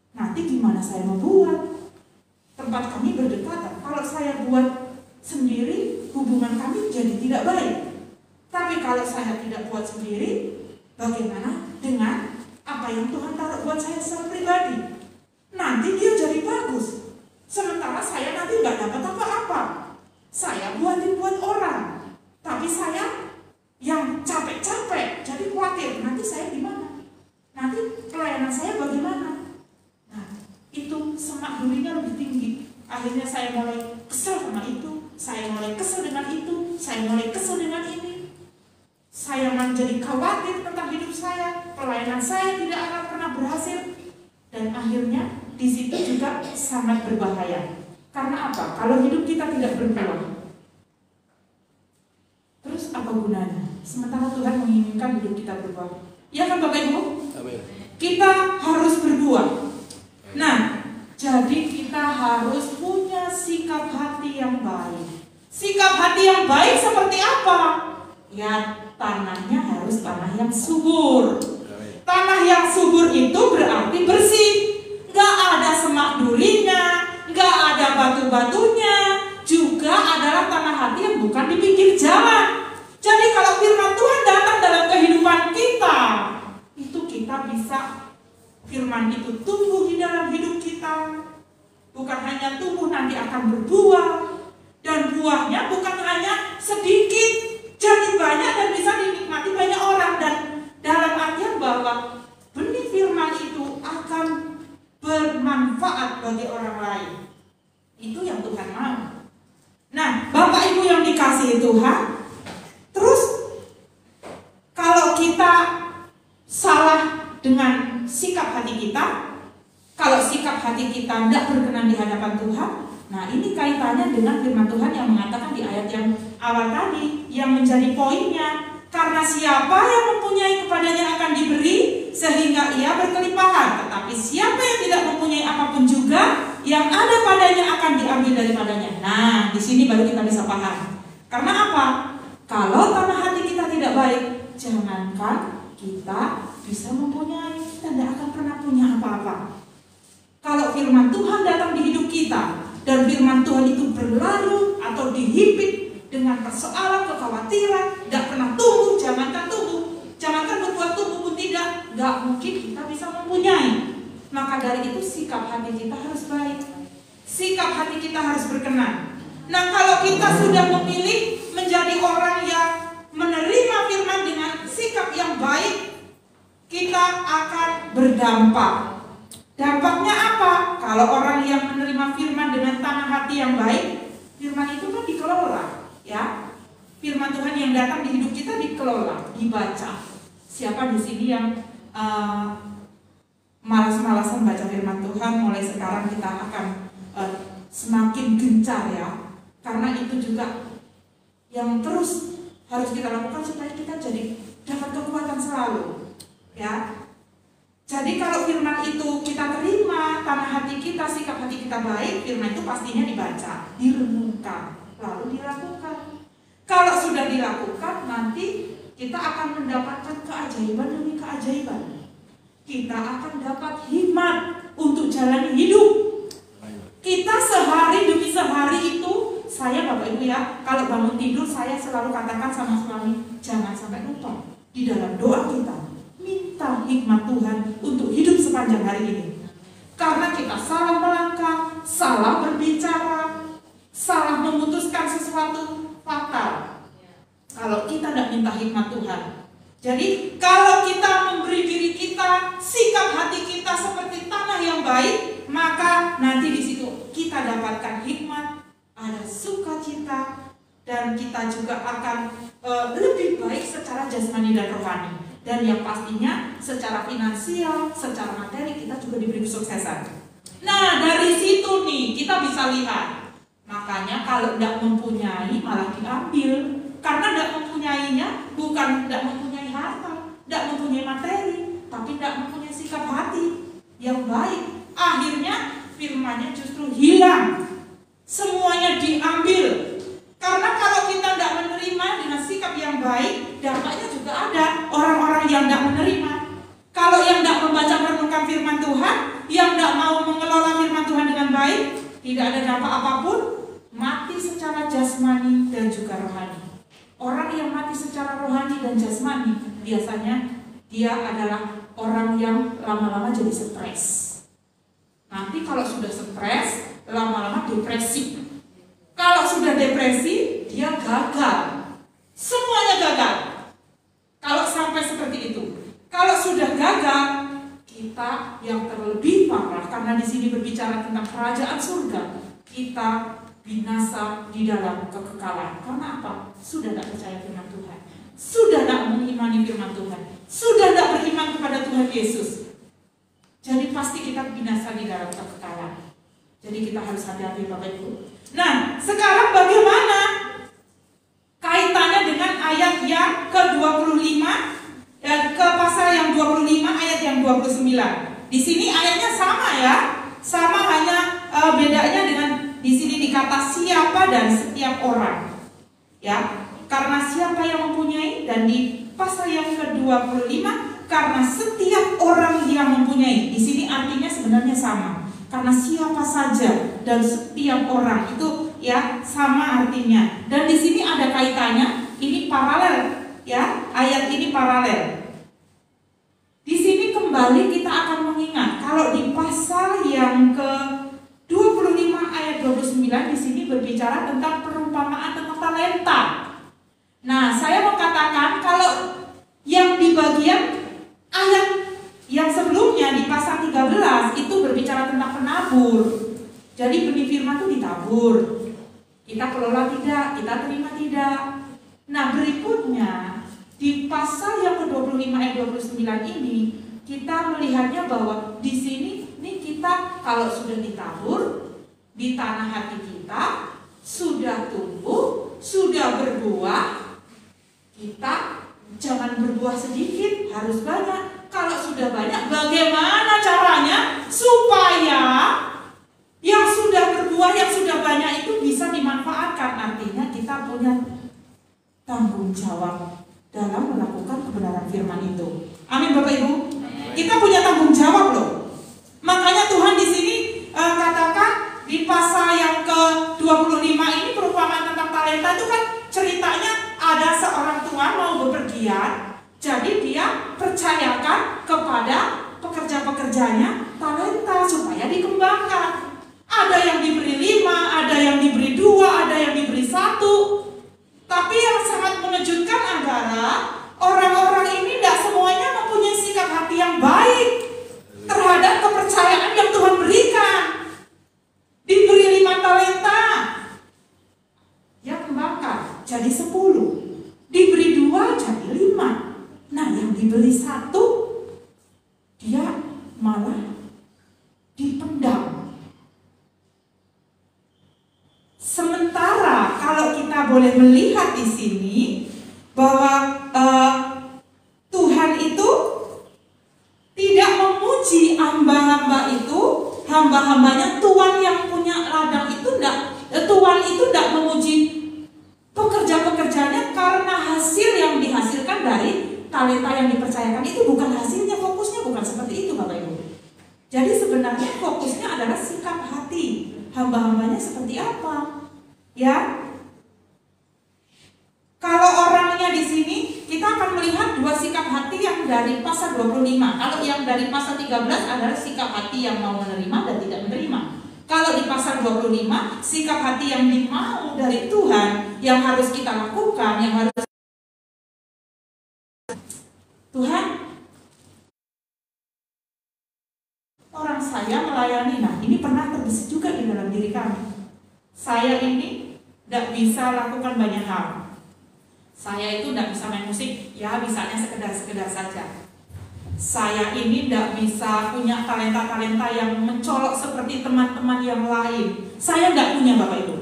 Nanti gimana saya membuat? Tempat kami berdekatan. Kalau saya buat sendiri, hubungan kami jadi tidak baik. Tapi kalau saya tidak buat sendiri, bagaimana dengan apa yang Tuhan taruh buat saya secara pribadi? Nanti dia jadi bagus. Sementara saya nanti nggak dapat apa-apa. Saya buatin buat orang, tapi saya yang capek-capek, jadi khawatir. Nanti saya gimana? Nanti pelayanan saya bagaimana? Nah, itu semak durinya lebih tinggi. Akhirnya saya mulai kesel sama itu, saya mulai kesel dengan itu, saya mulai kesel dengan ini. Saya menjadi khawatir tentang hidup saya, pelayanan saya tidak akan pernah berhasil. Dan akhirnya di situ juga sangat berbahaya. Karena apa? Kalau hidup kita tidak berbuah, terus apa gunanya? Sementara Tuhan menginginkan hidup kita berbuah. Ya kan Bapak Ibu? Amin. Kita harus berbuah. Nah, jadi kita harus punya sikap hati yang baik. Sikap hati yang baik seperti apa? Ya, tanahnya harus tanah yang subur. Tanah yang subur itu berarti bersih. Gak ada semak durinya, gak ada batu-batunya. Juga adalah tanah hati yang bukan di pinggir jalan. Jadi kalau firman Tuhan datang dalam kehidupan kita, itu kita bisa, firman itu tumbuh di dalam hidup kita. Bukan hanya tumbuh, nanti akan berbuah. Dan buahnya bukan hanya sedikit, jadi banyak dan bisa dinikmati banyak orang. Dan dalam artian bahwa benih firman itu akan bermanfaat bagi orang lain. Itu yang Tuhan mau. Nah, Bapak Ibu yang dikasihi Tuhan, terus kalau kita salah dengan sikap hati kita, kalau sikap hati kita tidak berkenan di hadapan Tuhan, nah ini kaitannya dengan firman Tuhan yang mengatakan di ayat yang awal tadi, yang menjadi poinnya. Karena siapa yang mempunyai kepadanya akan diberi, sehingga ia berkelimpahan. Tetapi siapa yang tidak mempunyai apapun juga, yang ada padanya akan diambil daripadanya. Nah, di sini baru kita bisa paham. Karena apa? Kalau tanah hati kita tidak baik, jangankan kita bisa mempunyai, kita tidak akan pernah punya apa-apa. Kalau firman Tuhan datang di hidup kita, dan firman Tuhan itu berlalu atau dihimpit dengan persoalan, kekhawatiran, tidak pernah tumbuh, jangankan berbuat tumbuh pun tidak, nggak mungkin kita bisa mempunyai. Maka dari itu sikap hati kita harus baik, sikap hati kita harus berkenan. Nah, kalau kita sudah memilih menjadi orang yang menerima firman dengan sikap yang baik, kita akan berdampak. Dampaknya apa? Kalau orang yang menerima firman dengan tanah hati yang baik, firman itu kan dikelola. Ya, firman Tuhan yang datang di hidup kita dikelola, dibaca. Siapa di sini yang malas-malasan baca firman Tuhan? Mulai sekarang kita akan semakin gencar ya, karena itu juga yang terus harus kita lakukan supaya kita jadi dapat kekuatan selalu. Ya, Jadi kalau firman itu kita terima, tanah hati kita, sikap hati kita baik, firman itu pastinya dibaca, direnungkan, lalu dilakukan. Kalau sudah dilakukan, nanti kita akan mendapatkan keajaiban demi keajaiban. Kita akan dapat hikmat untuk jalan hidup. Kita sehari demi sehari itu, saya Bapak Ibu ya, kalau bangun tidur saya selalu katakan sama suami, jangan sampai lupa di dalam doa kita minta hikmat Tuhan untuk hidup sepanjang hari ini. Karena kita salah melangkah, salah berbicara, salah memutuskan sesuatu fatal kalau kita tidak minta hikmat Tuhan. Jadi kalau kita memberi diri kita, sikap hati kita seperti tanah yang baik, maka nanti di situ kita dapatkan hikmat, ada sukacita, dan kita juga akan lebih baik secara jasmani dan rohani. Dan yang pastinya secara finansial, secara materi kita juga diberi kesuksesan. Nah dari situ nih kita bisa lihat. Makanya kalau tidak mempunyai malah diambil. Karena tidak mempunyainya bukan tidak mempunyai harta, tidak mempunyai materi, tapi tidak mempunyai sikap hati yang baik. Akhirnya firman-Nya justru hilang. Semuanya diambil. Karena kalau kita tidak menerima dengan sikap yang baik, dampaknya juga ada orang-orang yang tidak menerima. Kalau yang tidak membaca merenungkan firman Tuhan, yang tidak mau mengelola firman Tuhan dengan baik, tidak ada dampak apapun, mati secara jasmani dan juga rohani. Orang yang mati secara rohani dan jasmani, biasanya dia adalah orang yang lama-lama jadi stres. Nanti kalau sudah stres, lama-lama depresi. Kalau sudah depresi, dia gagal. Semuanya gagal. Kalau sampai seperti itu. Kalau sudah gagal, kita yang terlebih parah, karena di sini berbicara tentang kerajaan surga, kita binasa di dalam kekekalan. Karena apa? Sudah tidak percaya firman Tuhan. Sudah tidak mengimani firman Tuhan. Sudah tidak beriman kepada Tuhan Yesus. Jadi pasti kita binasa di dalam kekekalan. Jadi kita harus hati-hati Bapak Ibu. Nah, sekarang bagaimana kaitannya dengan ayat yang ke-25 dan ke pasal yang 25 ayat yang 29. Di sini ayatnya sama ya. Sama, hanya bedanya dengan di sini dikata siapa dan setiap orang. Ya, karena siapa yang mempunyai, dan di pasal yang ke-25 karena setiap orang yang mempunyai. Di sini artinya sebenarnya sama. Karena siapa saja dan setiap orang itu ya sama artinya. Dan di sini ada kaitannya, ini paralel ya, ayat ini paralel. Di sini kembali kita akan mengingat kalau di pasal yang ke-25 ayat 29 di sini berbicara tentang perumpamaan tentang talenta. Nah, saya mau katakan kalau yang di bagian ayat yang sebelumnya di pasal 13 itu berbicara tentang penabur. Jadi benih firman itu ditabur. Kita kelola tidak, kita terima tidak. Nah berikutnya di pasal yang ke-25 ayat 29 ini kita melihatnya bahwa di sini nih kita kalau sudah ditabur di tanah hati kita, sudah tumbuh, sudah berbuah, kita jangan berbuah sedikit, harus banyak. Kalau sudah banyak, bagaimana caranya supaya yang sudah berbuah, yang sudah banyak itu bisa dimanfaatkan? Artinya kita punya tanggung jawab dalam melakukan kebenaran firman itu. Amin Bapak Ibu. Kita punya tanggung jawab loh. Makanya Tuhan di sini katakan di pasal yang ke-25 ini perumpamaan tentang talenta itu kan ceritanya ada seorang tua mau bepergian. Jadi dia percayakan kepada pekerja-pekerjanya talenta supaya dikembangkan. Ada yang diberi 5, ada yang diberi 2, ada yang diberi 1. Tapi yang sangat mengejutkan adalah orang-orang ini tidak semuanya mempunyai sikap hati yang baik terhadap kepercayaan yang Tuhan berikan. Diberi 5 talenta, dia kembangkan jadi 10. Diberi 2 jadi 5. Nah yang diberi 1 dia malah dipendam. Sementara kalau kita boleh melihat di sini bahwa Tuhan itu tidak hamba-hambanya seperti apa. Ya. Kalau orangnya di sini, kita akan melihat dua sikap hati yang dari pasal 25. Kalau yang dari pasal 13 adalah sikap hati yang mau menerima dan tidak menerima. Kalau di pasal 25, sikap hati yang dimau dari Tuhan, yang harus kita lakukan, yang harus Tuhan, orang saya melayani. Nah, ini pernah terbesit juga di dalam diri kami. Saya ini tidak bisa lakukan banyak hal. Saya itu tidak bisa main musik, ya bisanya sekedar-sekedar saja. Saya ini tidak bisa punya talenta-talenta yang mencolok seperti teman-teman yang lain. Saya tidak punya, Bapak Ibu.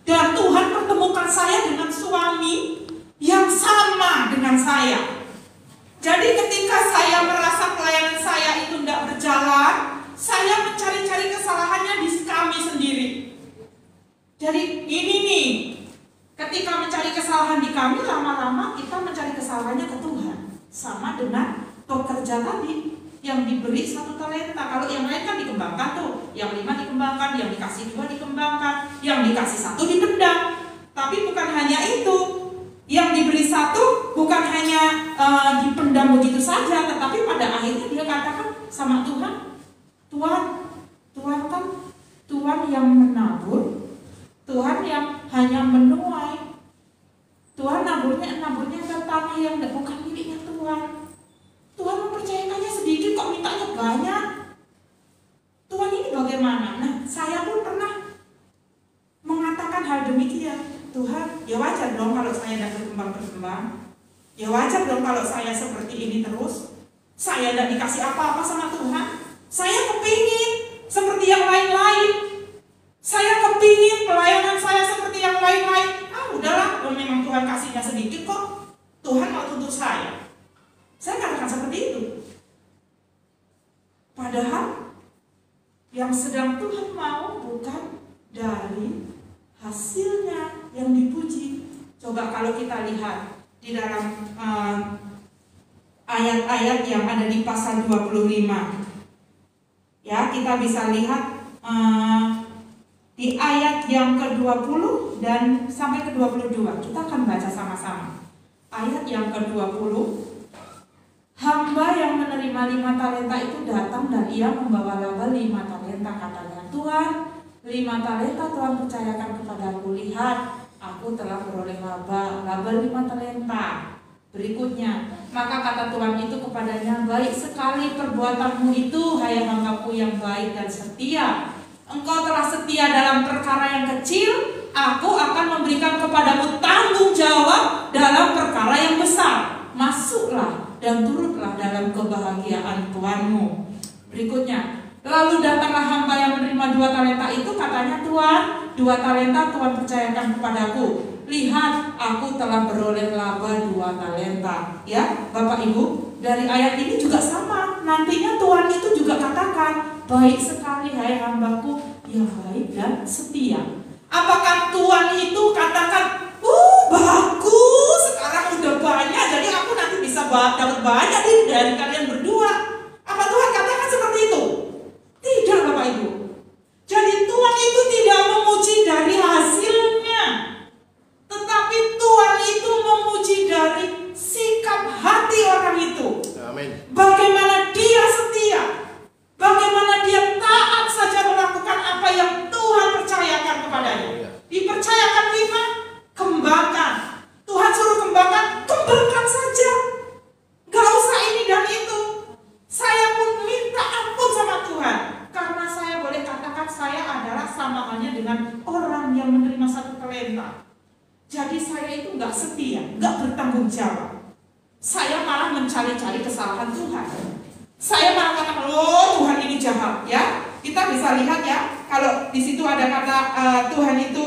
Dan Tuhan pertemukan saya dengan suami yang sama dengan saya. Jadi ketika saya merasa pelayanan saya itu tidak berjalan, saya mencari-cari kesalahannya di kami sendiri. Jadi ini nih, ketika mencari kesalahan di kami, lama-lama kita mencari kesalahannya ke Tuhan. Sama dengan pekerja tadi yang diberi 1 talenta. Kalau yang lain kan dikembangkan tuh, yang 5 dikembangkan, yang dikasih 2 dikembangkan, yang dikasih 1 dipendam. Tapi bukan hanya itu, yang diberi 1 bukan hanya dipendam begitu saja, tetapi pada akhirnya dia katakan sama Tuhan, Tuhan kan Tuhan yang menabur, Tuhan yang hanya menuai. Tuhan naburnya ke tanah yang bukan miliknya Tuhan. Tuhan mempercayakannya sedikit kok mintanya banyak. Tuhan ini bagaimana? Nah, saya pun pernah mengatakan hal demikian. Tuhan, ya wajar dong kalau saya tidak berkembang. Ya wajar dong kalau saya seperti ini terus. Saya tidak dikasih apa-apa sama Tuhan. Saya kepingin seperti yang lain-lain. Saya kepingin pelayanan saya seperti yang lain-lain. Udahlah, memang Tuhan kasihnya sedikit kok. Tuhan mau tuntut saya. Saya katakan seperti itu. Padahal yang sedang Tuhan mau bukan dari hasilnya yang dipuji. Coba kalau kita lihat di dalam ayat-ayat yang ada di pasal 25. Ya, kita bisa lihat di ayat yang ke-20 dan sampai ke-22. Kita akan baca sama-sama. Ayat yang ke-20. Hamba yang menerima 5 talenta itu datang dan ia membawa laba 5 talenta. Katanya, Tuhan, 5 talenta Tuhan percayakan kepadaku. Lihat, aku telah beroleh laba 5 talenta. Berikutnya, maka kata Tuhan itu kepadanya, baik sekali perbuatanmu itu, hai hambaku yang baik dan setia. Engkau telah setia dalam perkara yang kecil, aku akan memberikan kepadamu tanggung jawab dalam perkara yang besar. Masuklah dan turutlah dalam kebahagiaan Tuhanmu. Berikutnya, lalu datanglah hamba yang menerima 2 talenta itu, katanya, Tuhan, 2 talenta Tuhan percayakan kepadaku. Lihat, aku telah beroleh laba 2 talenta. Ya, Bapak Ibu, dari ayat ini juga sama. Nantinya Tuhan itu juga katakan, baik sekali hai hambaku yang baik dan setia. Apakah Tuhan itu katakan, bagus, sekarang udah banyak, jadi aku nanti bisa dapat banyak nih dari kalian berdua. Apa Tuhan katakan seperti itu? Tidak, Bapak Ibu. Jadi Tuhan itu tidak memuji dari hasilnya, tetapi Tuhan itu memuji dari sikap hati orang itu. Amin. Bagaimana dia setia, bagaimana dia taat saja melakukan apa yang Tuhan percayakan kepadanya. Dipercayakan 5, kembangkan. Tuhan suruh kembangkan, kembangkan saja. Gak usah ini dan itu. Saya pun minta ampun sama Tuhan, karena saya boleh katakan saya adalah sama halnya dengan orang yang menerima 1 talenta. Jadi saya itu gak setia, gak bertanggung jawab. Saya malah mencari-cari kesalahan Tuhan. Saya malah katakan, Tuhan ini jahat, ya. Kita bisa lihat ya, kalau di situ ada kata Tuhan itu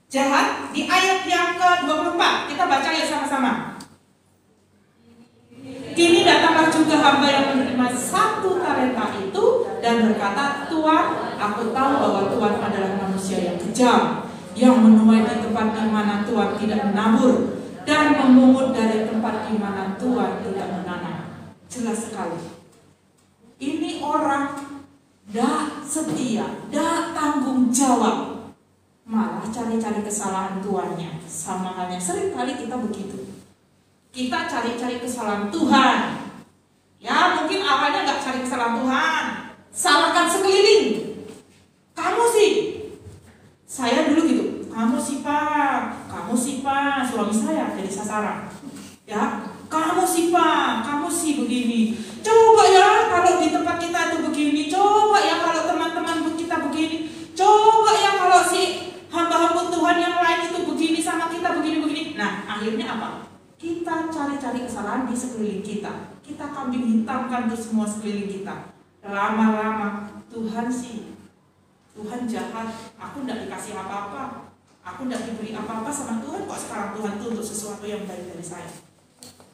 jahat di ayat yang ke-24. Kita baca ya sama-sama. Kini datanglah juga hamba yang menerima 1 talenta itu dan berkata, Tuhan, aku tahu bahwa Tuhan adalah manusia yang kejam, yang menuai di tempat di mana Tuhan tidak menabur dan memungut dari tempat di mana Tuhan tidak menanam. Jelas sekali. Ini orang dah setia, dah tanggung jawab, malah cari-cari kesalahan tuannya. Sama halnya seringkali kita begitu. Kita cari-cari kesalahan Tuhan. Ya mungkin awalnya nggak cari kesalahan Tuhan, salahkan sekeliling. Kamu sih, saya dulu gitu. Kamu sih Pak, suami saya jadi sasaran. Ya, kamu sih Pak, kamu sih begini. Coba ya kalau di tempat kita itu begini. Coba ya kalau teman-teman kita begini. Coba ya kalau si hamba-hamba Tuhan yang lain itu begini sama kita begini-begini. Nah, akhirnya apa? Kita cari-cari kesalahan di sekeliling kita. Kita kambing hitamkan tuh semua sekeliling kita. Lama-lama Tuhan jahat. Aku tidak dikasih apa-apa. Aku tidak diberi apa-apa sama Tuhan. Kok sekarang Tuhan tuntut sesuatu yang baik dari saya?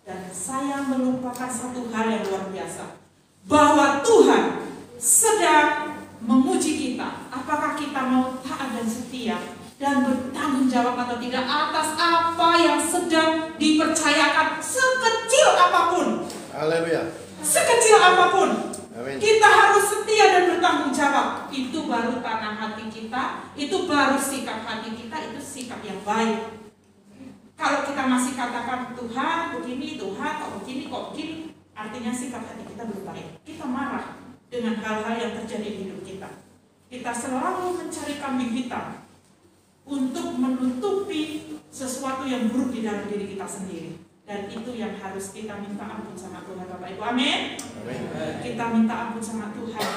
Dan saya melupakan satu hal yang luar biasa, bahwa Tuhan sedang menguji kita. Apakah kita mau taat dan setia dan bertanggung jawab atau tidak atas apa yang sedang dipercayakan, sekecil apapun. Haleluya. Sekecil apapun. Amin. Kita harus setia dan bertanggung jawab. Itu baru tanah hati kita, itu baru sikap hati kita, itu sikap yang baik. Kalau kita masih katakan Tuhan begini, Tuhan kok begini, artinya sikap hati kita belum baik. Kita marah dengan hal-hal yang terjadi di hidup kita. Kita selalu mencari kambing hitam untuk menutupi sesuatu yang buruk di dalam diri kita sendiri. Dan itu yang harus kita minta ampun sama Tuhan, Bapak Ibu. Amin. Kita minta ampun sama Tuhan.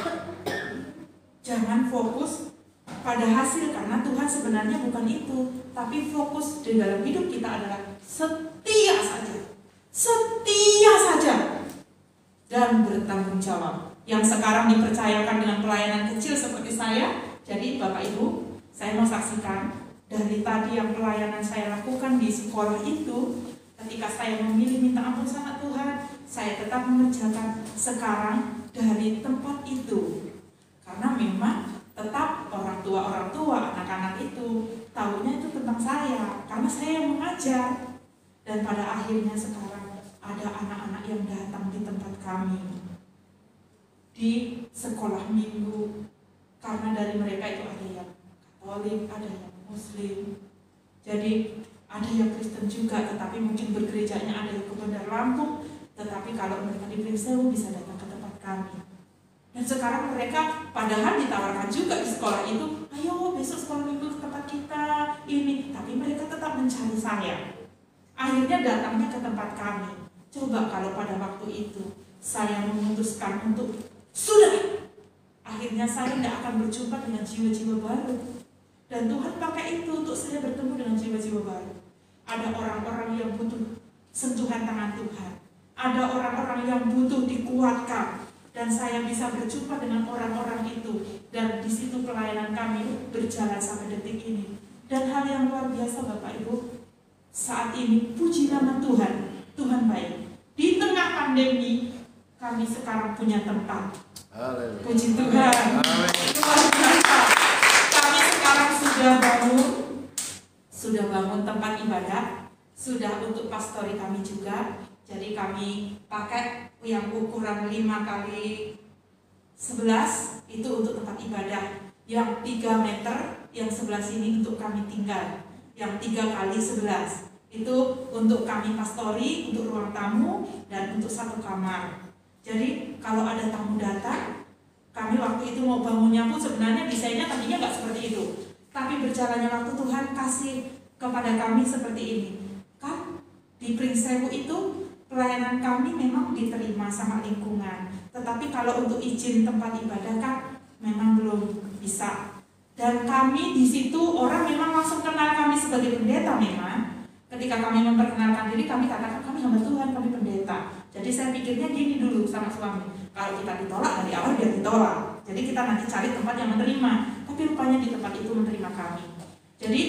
Jangan fokus pada hasil, karena Tuhan sebenarnya bukan itu. Tapi fokus di dalam hidup kita adalah setia saja. Setia saja. Dan bertanggung jawab. Yang sekarang dipercayakan dengan pelayanan kecil seperti saya. Jadi Bapak Ibu, saya mau saksikan dari tadi yang pelayanan saya lakukan di sekolah itu. Ketika saya memilih minta ampun sama Tuhan, saya tetap mengerjakan sekarang dari tempat itu. Karena memang tetap orang tua, anak-anak itu tahunya itu tentang saya, karena saya yang mengajar. Dan pada akhirnya sekarang ada anak-anak yang datang di tempat kami di sekolah minggu, karena dari mereka itu ada yang Katolik, ada yang Muslim. Jadi ada yang Kristen juga, tetapi mungkin bergerejanya ada yang ke Bandar Lampung. Tetapi kalau mereka di Pringsewu bisa datang ke tempat kami. Dan sekarang mereka padahal ditawarkan juga di sekolah itu, ayo besok sekolah minggu ke tempat kita ini. Tapi mereka tetap mencari saya. Akhirnya datangnya ke tempat kami. Coba kalau pada waktu itu saya memutuskan untuk sudah, akhirnya saya tidak akan berjumpa dengan jiwa-jiwa baru. Dan Tuhan pakai itu untuk saya bertemu dengan jiwa-jiwa baru. Ada orang-orang yang butuh sentuhan tangan Tuhan. Ada orang-orang yang butuh dikuatkan. Dan saya bisa berjumpa dengan orang-orang itu. Dan di situ pelayanan kami berjalan sampai detik ini. Dan hal yang luar biasa Bapak Ibu, saat ini puji nama Tuhan. Tuhan baik. Di tengah pandemi, kami sekarang punya tempat. Haleluya. Puji Tuhan. Luar biasa. Kami sekarang sudah bangun tempat ibadah, sudah untuk pastori kami juga. Jadi kami pakai yang ukuran 5x11 itu untuk tempat ibadah. Yang 3 meter, yang sebelah sini untuk kami tinggal. Yang 3x11 itu untuk kami pastori, untuk ruang tamu dan untuk 1 kamar. Jadi kalau ada tamu datang, kami waktu itu mau bangunnya pun sebenarnya desainnya tadinya nggak seperti itu. Tapi berjalannya waktu Tuhan kasih kepada kami seperti ini. Kan di Pringsewu itu pelayanan kami memang diterima sama lingkungan. Tetapi kalau untuk izin tempat ibadah kan memang belum bisa. Dan kami di situ orang memang langsung kenal kami sebagai pendeta memang. Ketika kami memperkenalkan diri, kami katakan kami hamba Tuhan, kami pendeta. Jadi saya pikirnya gini dulu sama suami. Kalau kita ditolak dari awal dia ditolak. Jadi kita nanti cari tempat yang menerima. Tapi rupanya di tempat itu menerima kami. Jadi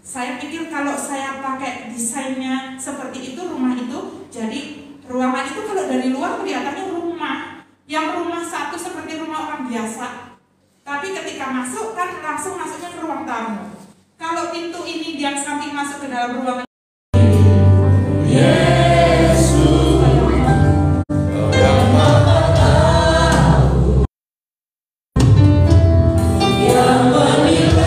saya pikir kalau saya pakai desainnya seperti itu, rumah itu, jadi ruangan itu kalau dari luar kelihatannya rumah. Yang rumah satu seperti rumah orang biasa. Tapi ketika masuk kan langsung masuknya ke ruang tamu. Kalau pintu ini dia samping masuk ke dalam ruangan Yang menilai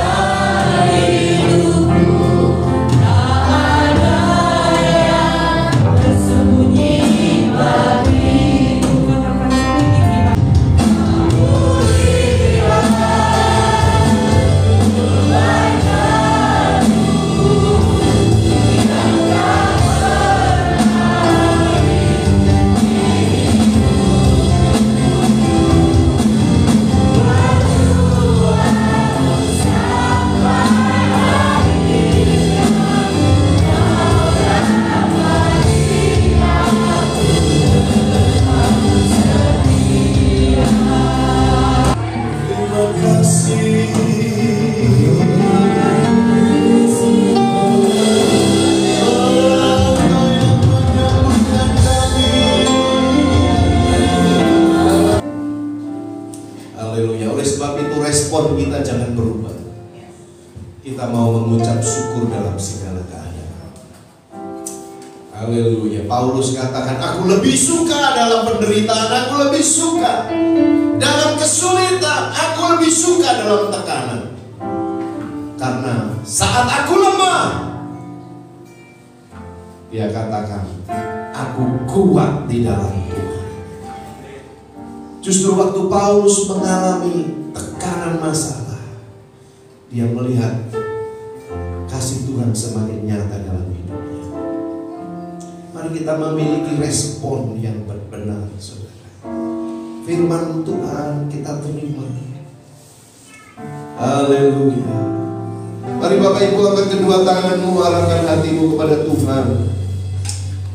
kita mau mengucap syukur dalam segala keadaan. Haleluya. Paulus katakan, aku lebih suka dalam penderitaan, aku lebih suka dalam kesulitan, aku lebih suka dalam tekanan. Karena saat aku lemah, dia katakan, aku kuat di dalam Tuhan. Justru waktu Paulus mengalami tekanan masalah, dia melihat kasih Tuhan semakin nyata dalam hidupnya. Mari kita memiliki respon yang benar, saudara. Firman Tuhan kita terima. Haleluya. Mari Bapak Ibu angkat kedua tanganmu, arahkan hatimu kepada Tuhan.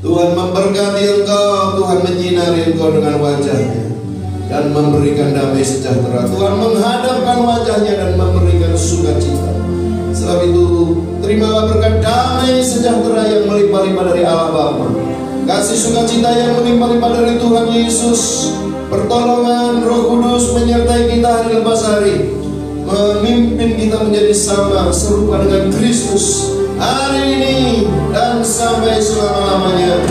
Tuhan memberkati engkau, Tuhan menyinari engkau dengan wajahnya dan memberikan damai sejahtera. Tuhan menghadapkan wajahnya dan memberikan sukacita. Sebab itu terimalah berkat damai sejahtera yang melimpah-limpah dari Allah Bapa, kasih sukacita yang melimpah-limpah dari Tuhan Yesus, pertolongan Roh Kudus menyertai kita hari lepas hari, memimpin kita menjadi sama serupa dengan Kristus hari ini dan sampai selama-lamanya.